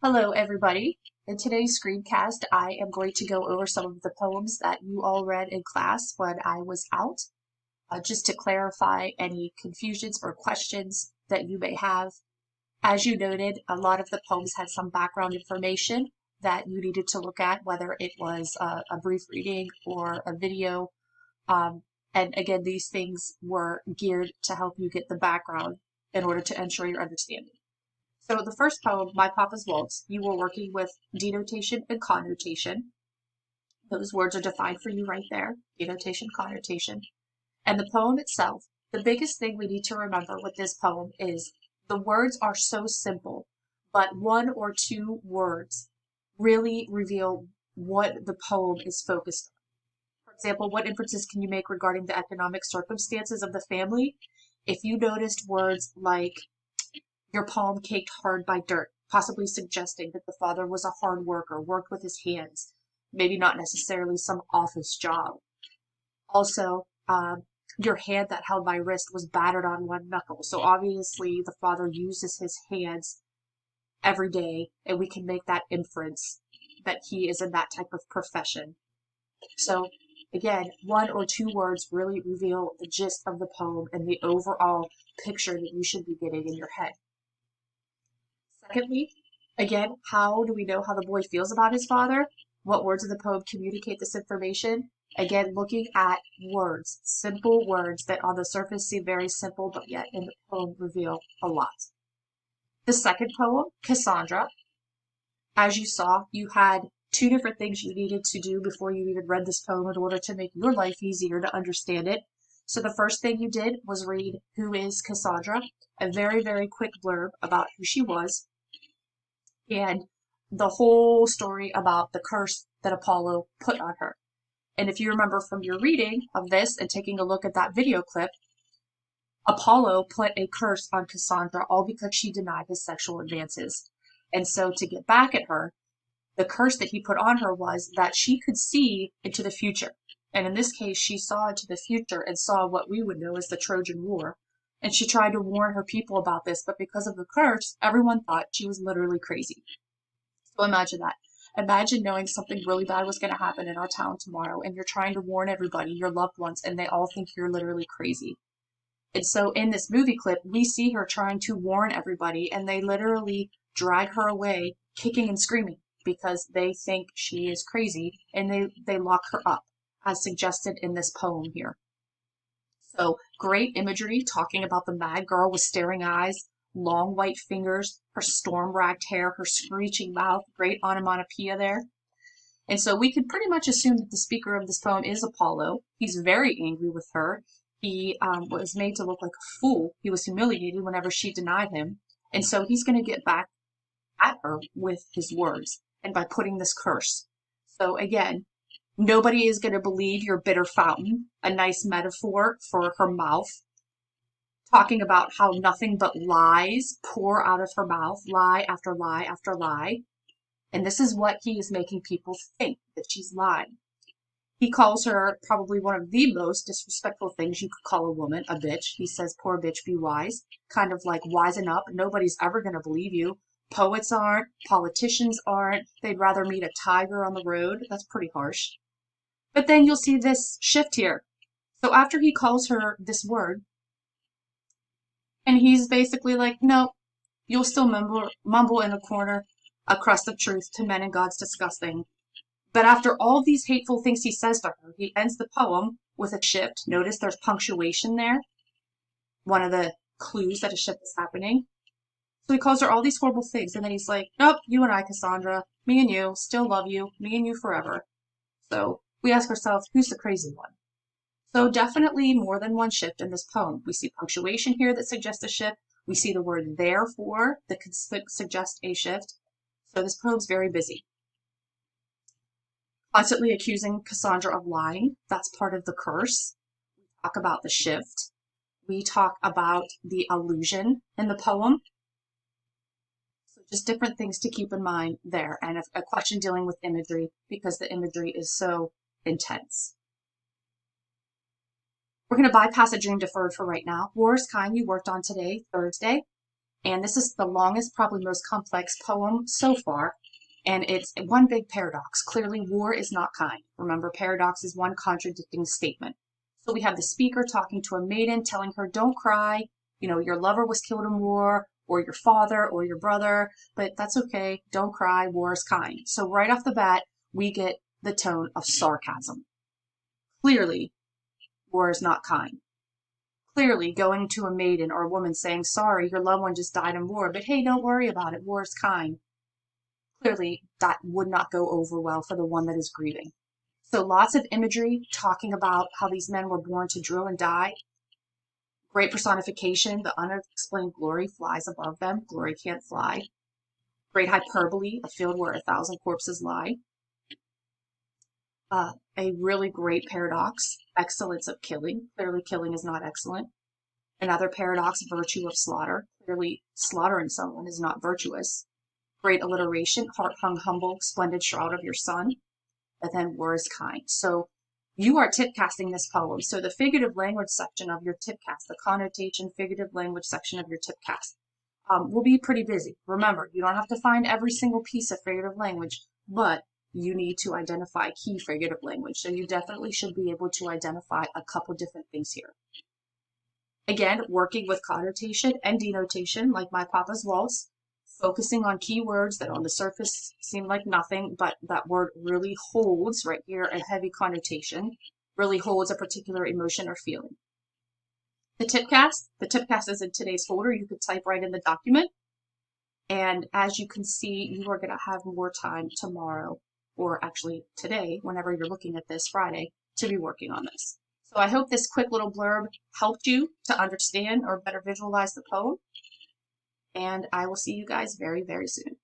Hello, everybody. In today's screencast, I am going to go over some of the poems that you all read in class when I was out, just to clarify any confusions or questions that you may have. As you noted, a lot of the poems had some background information that you needed to look at, whether it was a brief reading or a video. And again, these things were geared to help you get the background in order to ensure your understanding. So the first poem, My Papa's Waltz, you were working with denotation and connotation. Those words are defined for you right there, denotation, connotation. And the poem itself, the biggest thing we need to remember with this poem is the words are so simple, but one or two words really reveal what the poem is focused on. For example, what inferences can you make regarding the economic circumstances of the family? If you noticed words like your palm caked hard by dirt, possibly suggesting that the father was a hard worker, worked with his hands, maybe not necessarily some office job. Also, your hand that held my wrist was battered on one knuckle. So obviously the father uses his hands every day, and we can make that inference that he is in that type of profession. So again, one or two words really reveal the gist of the poem and the overall picture that you should be getting in your head. Secondly, again, how do we know how the boy feels about his father? What words of the poem communicate this information? Again, looking at words, simple words that on the surface seem very simple, but yet in the poem reveal a lot. The second poem, Cassandra, as you saw, you had two different things you needed to do before you even read this poem in order to make your life easier to understand it. So the first thing you did was read Who is Cassandra? A very, very quick blurb about who she was, and the whole story about the curse that Apollo put on her. And if you remember from your reading of this and taking a look at that video clip, Apollo put a curse on Cassandra all because she denied his sexual advances. And so to get back at her, the curse that he put on her was that she could see into the future. And in this case, she saw into the future and saw what we would know as the Trojan War. And she tried to warn her people about this, but because of the curse, everyone thought she was literally crazy. So imagine that. Imagine knowing something really bad was going to happen in our town tomorrow, and you're trying to warn everybody, your loved ones, and they all think you're literally crazy. And so in this movie clip, we see her trying to warn everybody, and they literally drag her away, kicking and screaming, because they think she is crazy, and they lock her up, as suggested in this poem here. So great imagery talking about the mad girl with staring eyes, long white fingers, her storm-racked hair, her screeching mouth, great onomatopoeia there. And so we could pretty much assume that the speaker of this poem is Apollo. He's very angry with her. He was made to look like a fool. He was humiliated whenever she denied him. And so he's going to get back at her with his words and by putting this curse. So again, nobody is going to believe your bitter fountain, a nice metaphor for her mouth, talking about how nothing but lies pour out of her mouth, lie after lie after lie. And this is what he is making people think, that she's lying. He calls her probably one of the most disrespectful things you could call a woman, a bitch. He says, poor bitch, be wise. Kind of like, wisen up. Nobody's ever going to believe you. Poets aren't. Politicians aren't. They'd rather meet a tiger on the road. That's pretty harsh. But then you'll see this shift here. So after he calls her this word, and he's basically like, no, you'll still mumble in a corner a crust of truth to men and gods disgusting. But after all these hateful things he says to her, he ends the poem with a shift. Notice there's punctuation there. One of the clues that a shift is happening. So he calls her all these horrible things, and then he's like, nope, you and I, Cassandra, me and you, still love you, me and you forever. So we ask ourselves, who's the crazy one? So definitely more than one shift in this poem. We see punctuation here that suggests a shift. We see the word therefore that could suggest a shift. So this poem's very busy. Constantly accusing Cassandra of lying. That's part of the curse. We talk about the shift. We talk about the allusion in the poem. So just different things to keep in mind there, and a question dealing with imagery because the imagery is so intense. We're going to bypass a dream deferred for right now. War is kind you worked on today, Thursday. And this is the longest, probably most complex poem so far. And it's one big paradox. Clearly, war is not kind. Remember, paradox is one contradicting statement. So we have the speaker talking to a maiden, telling her, don't cry. You know, your lover was killed in war, or your father, or your brother, but that's okay. Don't cry. War is kind. So right off the bat, we get the tone of sarcasm. Clearly, war is not kind. Clearly, going to a maiden or a woman saying, sorry, your loved one just died in war, but hey, don't worry about it. War is kind. Clearly, that would not go over well for the one that is grieving. So lots of imagery talking about how these men were born to drill and die. Great personification. The unexplained glory flies above them. Glory can't fly. Great hyperbole. A field where 1,000 corpses lie. A really great paradox. Excellence of killing. Clearly, killing is not excellent. Another paradox. Virtue of slaughter. Clearly, slaughtering someone is not virtuous. Great alliteration. Heart hung humble. Splendid shroud of your son. And then war is kind. So you are tipcasting this poem. So the figurative language section of your tipcast, the connotation figurative language section of your tipcast, will be pretty busy. Remember, you don't have to find every single piece of figurative language, but you need to identify key figurative language. So you definitely should be able to identify a couple different things here. Again, working with connotation and denotation, like my Papa's Waltz, focusing on keywords that on the surface seem like nothing, but that word really holds right here a heavy connotation, really holds a particular emotion or feeling. The tipcast is in today's folder. You could type right in the document. And as you can see, you are going to have more time tomorrow, or actually today, whenever you're looking at this, Friday, to be working on this. So I hope this quick little blurb helped you to understand or better visualize the poem. And I will see you guys very, very soon.